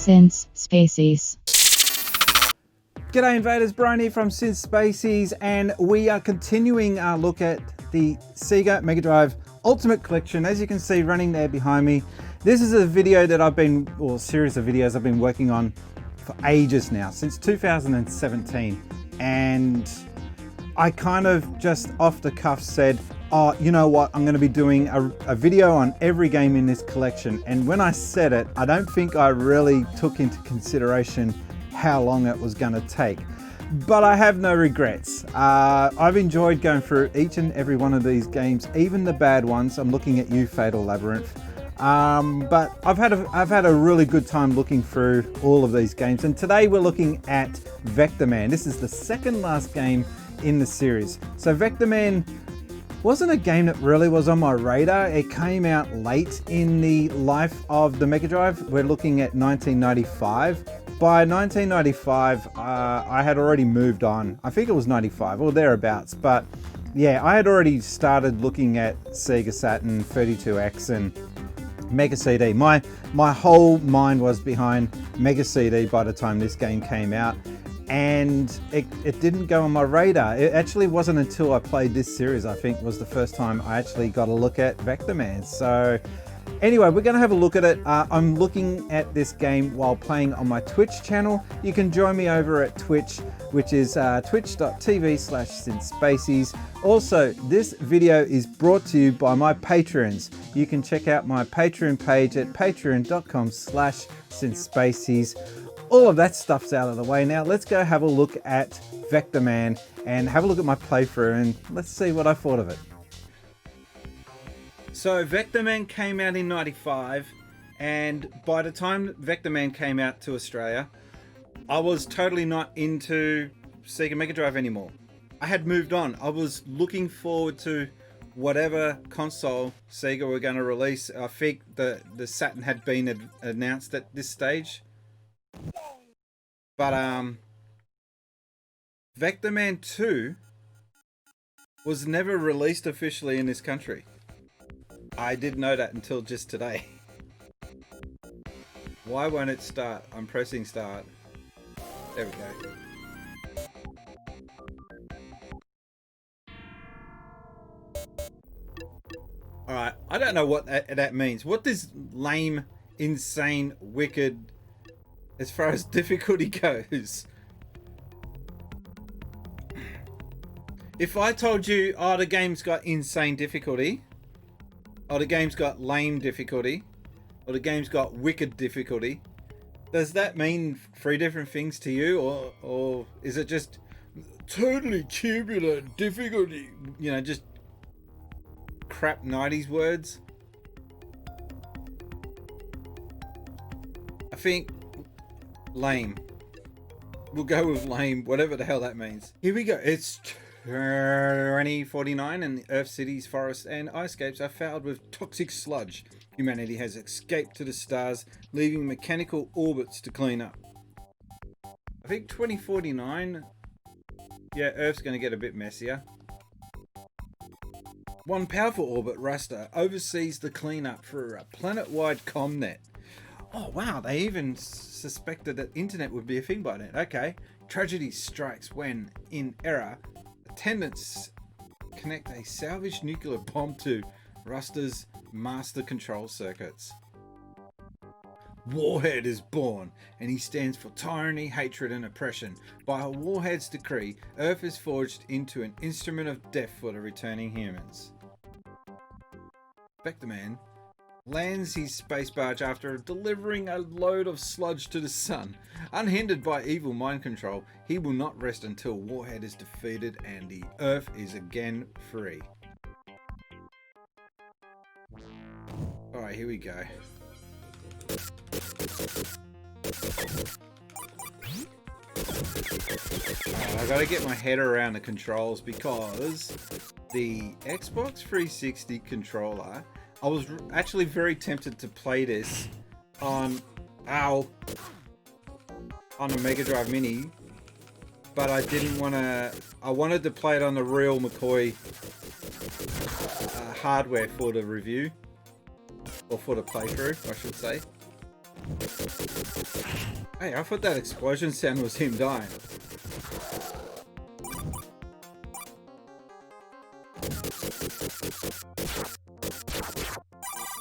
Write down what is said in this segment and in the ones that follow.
Since Spacies. G'day invaders, Brian here from Since Spacies, and we are continuing our look at the Sega Mega Drive Ultimate Collection. As you can see running there behind me, this is a video that or series of videos I've been working on for ages now, since 2017. And I kind of just off the cuff said, oh, you know what, I'm going to be doing a video on every game in this collection. And when I said it, I don't think I really took into consideration how long it was going to take. But I have no regrets. I've enjoyed going through each and every one of these games, even the bad ones. I'm looking at you, Fatal Labyrinth. But I've had a really good time looking through all of these games. And today we're looking at Vectorman. This is the second last game in the series. So Vectorman wasn't a game that really was on my radar. It came out late in the life of the Mega Drive. We're looking at 1995. By 1995, I had already moved on. I think it was 95 or thereabouts. But yeah, I had already started looking at Sega Saturn, 32X and Mega CD. My whole mind was behind Mega CD by the time this game came out. And it didn't go on my radar. It actually wasn't until I played this series, I think, was the first time I actually got a look at Vectorman. So anyway, we're going to have a look at it. I'm looking at this game while playing on my Twitch channel. You can join me over at Twitch, which is twitch.tv/SinceSpacies. Also, this video is brought to you by my patrons. You can check out my Patreon page at patreon.com/SinceSpacies. All of that stuff's out of the way now. Let's go have a look at Vectorman and have a look at my playthrough and let's see what I thought of it. So Vectorman came out in 95, and by the time Vectorman came out to Australia, I was totally not into Sega Mega Drive anymore. I had moved on. I was looking forward to whatever console Sega were going to release. I think the Saturn had been announced at this stage. But Vectorman 2 was never released officially in this country. I didn't know that until just today. Why won't it start? I'm pressing start. There we go. Alright, I don't know what that means. What does lame, insane, wicked, as far as difficulty goes? If I told you, oh, the game's got insane difficulty, or the game's got lame difficulty, or the game's got wicked difficulty, does that mean three different things to you? Or is it just totally tubular difficulty? You know, just crap 90s words? I think lame. We'll go with lame, whatever the hell that means. Here we go. It's 2049 and the Earth cities, forests and ice-scapes are fouled with toxic sludge. Humanity has escaped to the stars, leaving mechanical orbits to clean up. I think 2049, yeah, Earth's going to get a bit messier. One powerful orbit, Raster, oversees the cleanup for a planet-wide comnet. Oh wow, they even suspected that internet would be a thing by then. Okay. Tragedy strikes when, in error, attendants connect a salvaged nuclear bomb to Raster's master control circuits. Warhead is born, and he stands for tyranny, hatred, and oppression. By a Warhead's decree, Earth is forged into an instrument of death for the returning humans. Vectorman lands his space barge after delivering a load of sludge to the sun. Unhindered by evil mind control, he will not rest until Warhead is defeated and the Earth is again free. Alright, here we go. I gotta get my head around the controls because the Xbox 360 controller, I was actually very tempted to play this on a Mega Drive Mini, but I didn't want to. I wanted to play it on the real McCoy hardware for the review, or for the playthrough, I should say. Hey, I thought that explosion sound was him dying.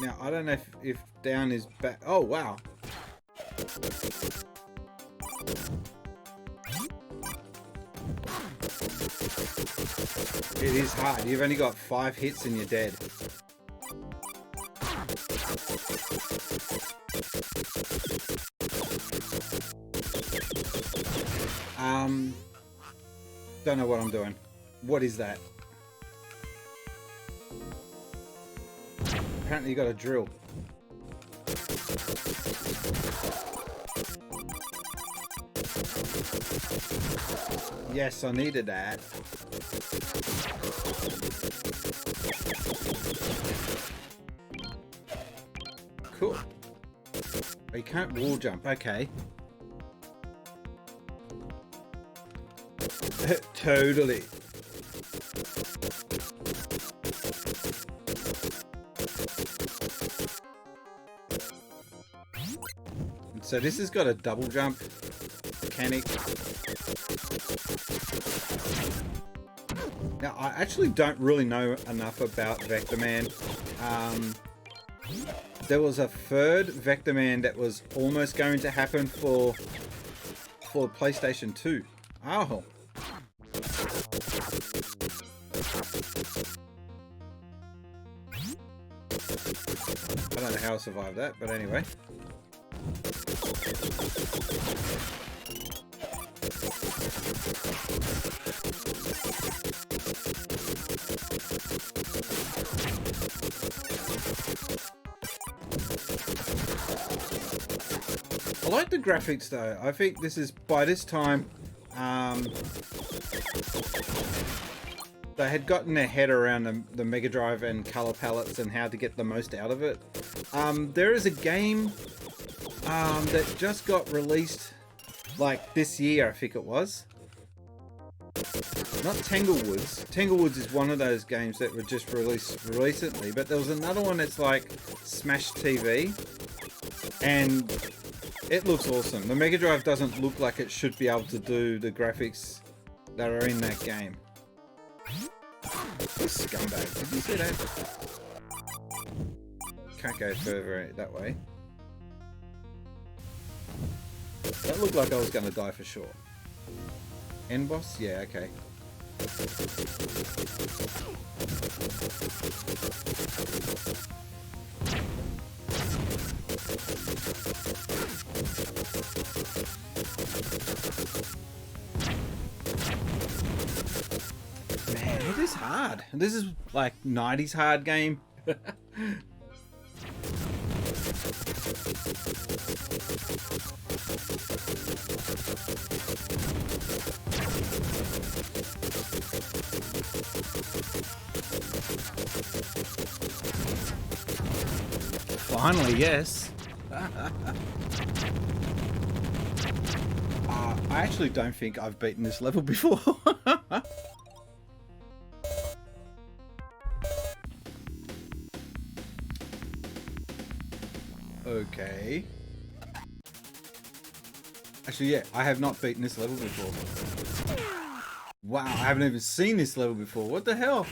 Now, I don't know if down is back. Oh, wow. It is hard. You've only got 5 hits and you're dead. Don't know what I'm doing. What is that? Apparently you got a drill. Yes, I needed that. Cool. Oh, you can't wall jump. Okay. Totally. So this has got a double jump mechanic. Now, I actually don't really know enough about Vectorman. There was a third Vectorman that was almost going to happen for PlayStation 2. Oh. I don't know how I survived that, but anyway. I like the graphics though. I think this is, by this time, they had gotten their head around the Mega Drive and color palettes and how to get the most out of it. There is a game that just got released like this year, I think it was. Not Tanglewoods. Tanglewoods is one of those games that were just released recently, but there was another one that's like Smash TV, and it looks awesome. The Mega Drive doesn't look like it should be able to do the graphics that are in that game. This scumbag, did you see that? Can't go further that way. That looked like I was going to die for sure. End boss? Yeah, okay. Man, it is hard. This is like 90s hard game. Finally, yes. I actually don't think I've beaten this level before. Okay. Actually, yeah, I have not beaten this level before. Wow, I haven't even seen this level before. What the hell?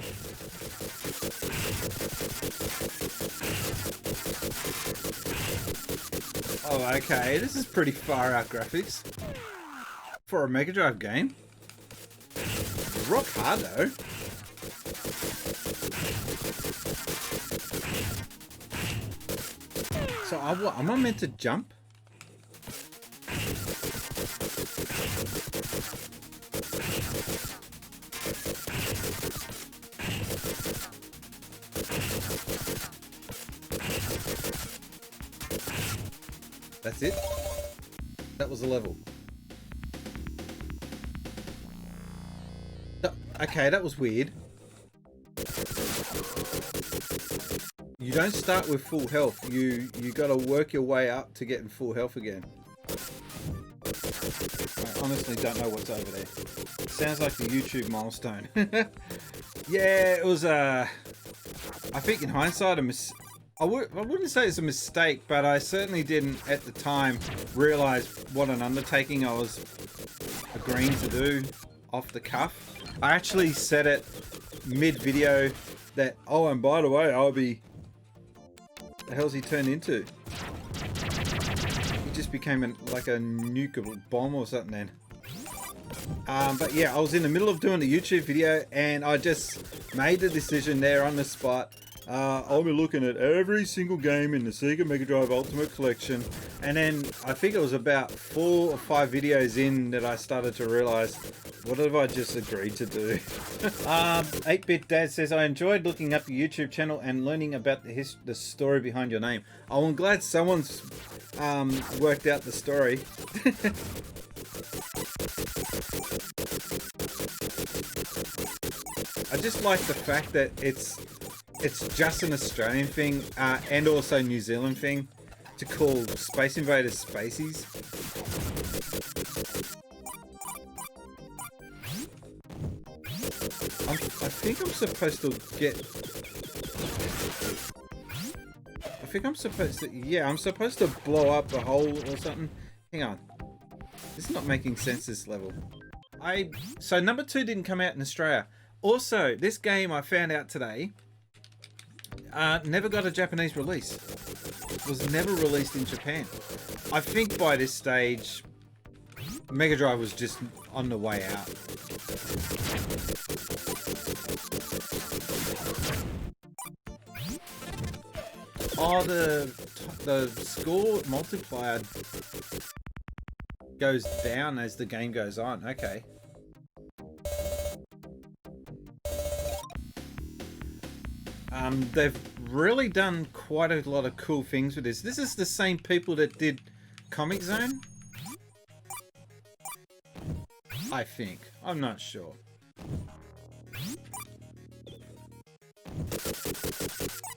Oh, okay. This is pretty far out graphics for a Mega Drive game. Rock hard though. So am I meant to jump? That's it? That was the level. Okay, that was weird. You don't start with full health. You gotta work your way up to getting full health again. I honestly don't know what's over there. Sounds like the YouTube milestone. Yeah, it was I think in hindsight I wouldn't say it's a mistake, but I certainly didn't at the time realize what an undertaking I was agreeing to do off the cuff. I actually said it mid-video that, oh, and by the way, I'll be... The hell's he turned into? He just became like a nuke bomb or something then. But yeah, I was in the middle of doing a YouTube video and I just made the decision there on the spot. I'll be looking at every single game in the Sega Mega Drive Ultimate Collection, and then I think it was about 4 or 5 videos in that I started to realize, what have I just agreed to do? 8-Bit Dad says, I enjoyed looking up your YouTube channel and learning about the story behind your name. Oh, I'm glad someone's worked out the story. I just like the fact that it's just an Australian thing and also New Zealand thing to call Space Invaders Spacies. I think I'm supposed to get... I think I'm supposed to... Yeah, I'm supposed to blow up a hole or something. Hang on. This is not making sense, this level. So number 2 didn't come out in Australia. Also, this game I found out today never got a Japanese release. It was never released in Japan. I think by this stage, Mega Drive was just on the way out. Oh, the score multiplier goes down as the game goes on. Okay. They've really done quite a lot of cool things with this. This is the same people that did Comic Zone, I think. I'm not sure.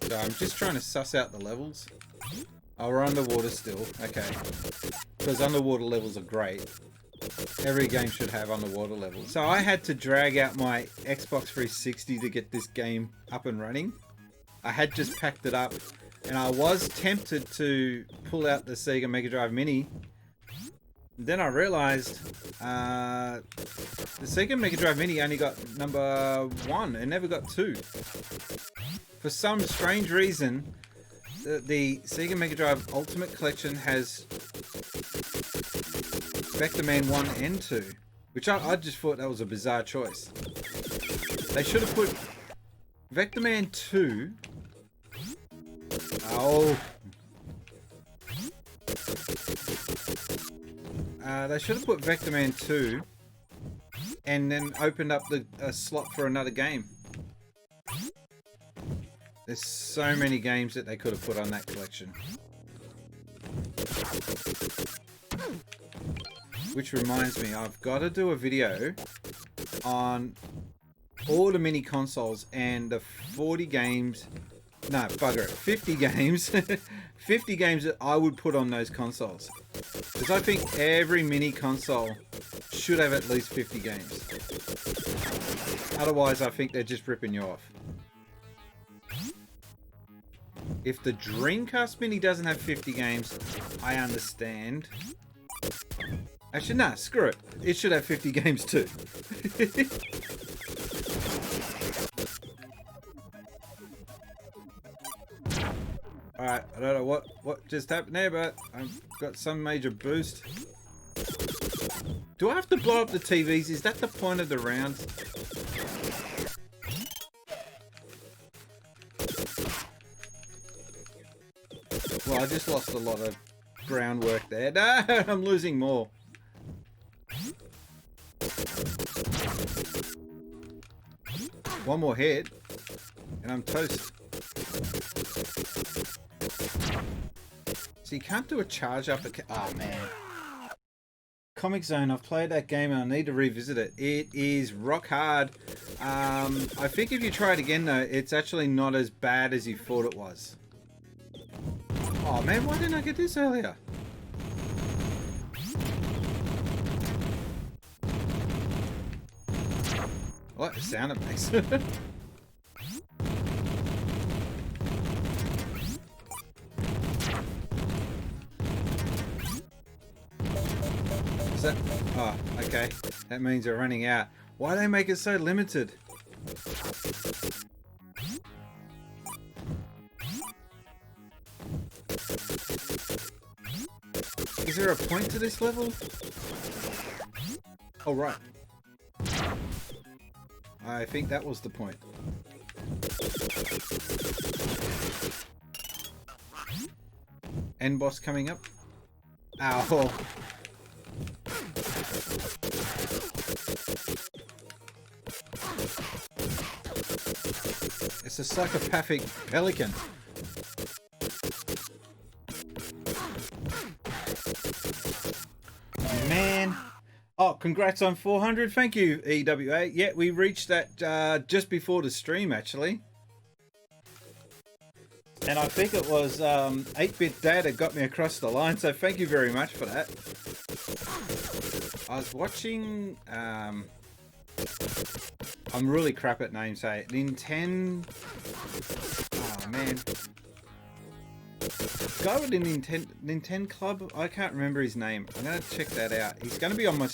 So I'm just trying to suss out the levels. Oh, we're underwater still. Okay. Because underwater levels are great. Every game should have underwater levels. So I had to drag out my Xbox 360 to get this game up and running. I had just packed it up, and I was tempted to pull out the Sega Mega Drive Mini. Then I realized the Sega Mega Drive Mini only got number 1 and never got 2. For some strange reason, the Sega Mega Drive Ultimate Collection has Vectorman 1 and 2, which I just thought that was a bizarre choice. They should have put Vectorman 2. Oh. They should have put Vectorman 2 and then opened up a slot for another game. There's so many games that they could have put on that collection. Which reminds me, I've got to do a video on all the mini consoles and the 40 games, no, bugger it, 50 games, 50 games that I would put on those consoles. Because I think every mini console should have at least 50 games. Otherwise, I think they're just ripping you off. If the Dreamcast Mini doesn't have 50 games, I understand. Actually, nah, screw it. It should have 50 games too. Alright, I don't know what just happened there, but I've got some major boost. Do I have to blow up the TVs? Is that the point of the round? Well, I just lost a lot of groundwork there. No, I'm losing more. One more hit, and I'm toast. So you can't do a charge up. Oh man. Comic Zone, I've played that game and I need to revisit it. It is rock hard. I think if you try it again though, it's actually not as bad as you thought it was. Oh man, why didn't I get this earlier? I like the sound it makes. that? Oh, okay. That means they're running out. Why do they make it so limited? Is there a point to this level? Oh, right. I think that was the point. End boss coming up. Ow. It's a psychopathic pelican. Man. Oh, congrats on 400. Thank you, EWA. Yeah, we reached that just before the stream, actually. And I think it was 8-Bit Dad that got me across the line, so thank you very much for that. I was watching... I'm really crap at names, hey. Nintendo... Oh, man. Guy with the Nintendo Club? I can't remember his name. I'm going to check that out. He's going to be on my...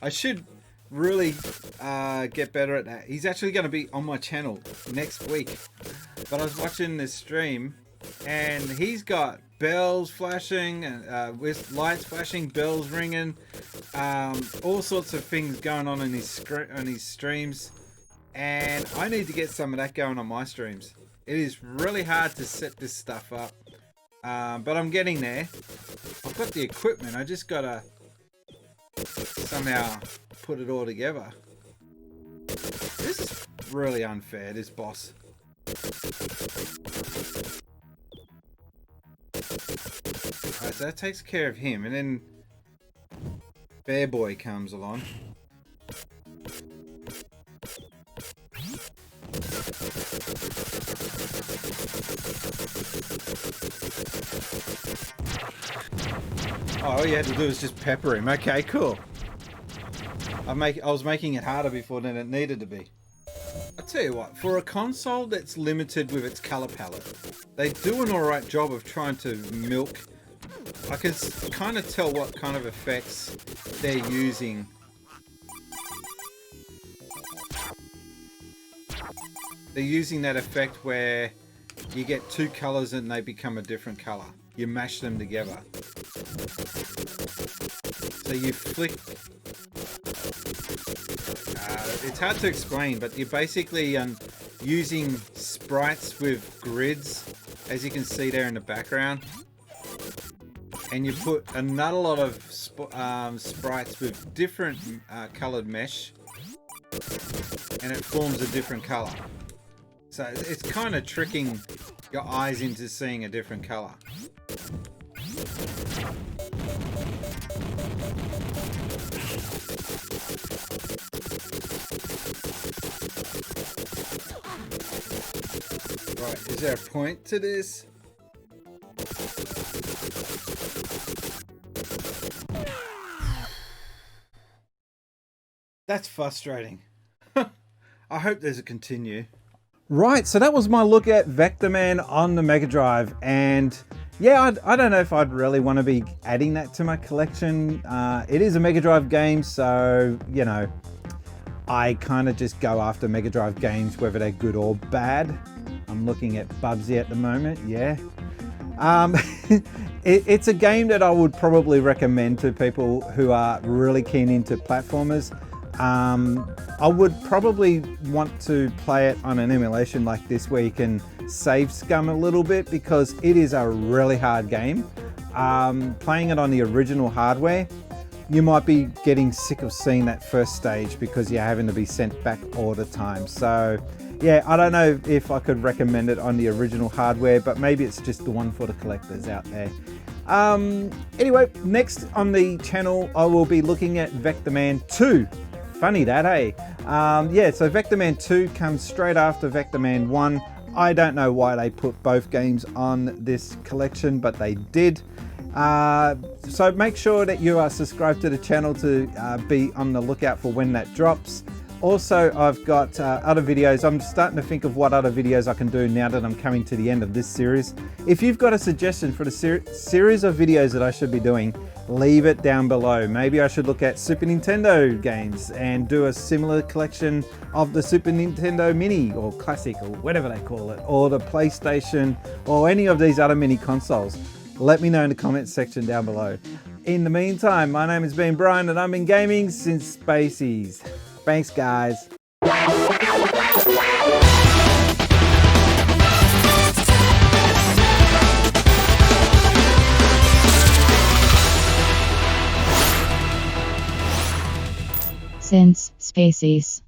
I should really get better at that. He's actually going to be on my channel next week. But I was watching this stream and he's got bells flashing, with lights flashing, bells ringing, all sorts of things going on in his streams. And I need to get some of that going on my streams. It is really hard to set this stuff up. But I'm getting there. I've got the equipment. I just gotta somehow put it all together. This is really unfair, this boss. Alright, so that takes care of him, and then Bear Boy comes along. Oh, all you had to do was just pepper him. Okay, cool. I was making it harder before than it needed to be. I'll tell you what, for a console that's limited with its color palette, they do an alright job of trying to milk. I can kind of tell what kind of effects they're using. They're using that effect where you get two colors and they become a different color. You mash them together. So you flick... it's hard to explain, but you're basically using sprites with grids, as you can see there in the background. And you put another lot of sprites with different colored mesh, and it forms a different color. So it's kind of tricking your eyes into seeing a different color. Right, is there a point to this? That's frustrating. I hope there's a continue. Right, so that was my look at Vectorman on the Mega Drive, and yeah, I don't know if I'd really want to be adding that to my collection. It is a Mega Drive game, so, you know, I kind of just go after Mega Drive games, whether they're good or bad. I'm looking at Bubsy at the moment, yeah. It's a game that I would probably recommend to people who are really keen into platformers. I would probably want to play it on an emulation like this where you can save scum a little bit, because it is a really hard game. Playing it on the original hardware, you might be getting sick of seeing that first stage because you're having to be sent back all the time. So yeah, I don't know if I could recommend it on the original hardware, but maybe it's just the one for the collectors out there. Anyway, next on the channel, I will be looking at Vectorman 2. Funny that, eh? Yeah, so Vectorman 2 comes straight after Vectorman 1. I don't know why they put both games on this collection, but they did. So make sure that you are subscribed to the channel to be on the lookout for when that drops. Also, I've got other videos. I'm starting to think of what other videos I can do now that I'm coming to the end of this series. If you've got a suggestion for the series of videos that I should be doing, leave it down below. Maybe I should look at Super Nintendo games and do a similar collection of the Super Nintendo Mini or Classic or whatever they call it, or the PlayStation or any of these other mini consoles. Let me know in the comments section down below. In the meantime, my name has been Brian and I've been gaming since Spacies. Thanks, guys. Since Spacies.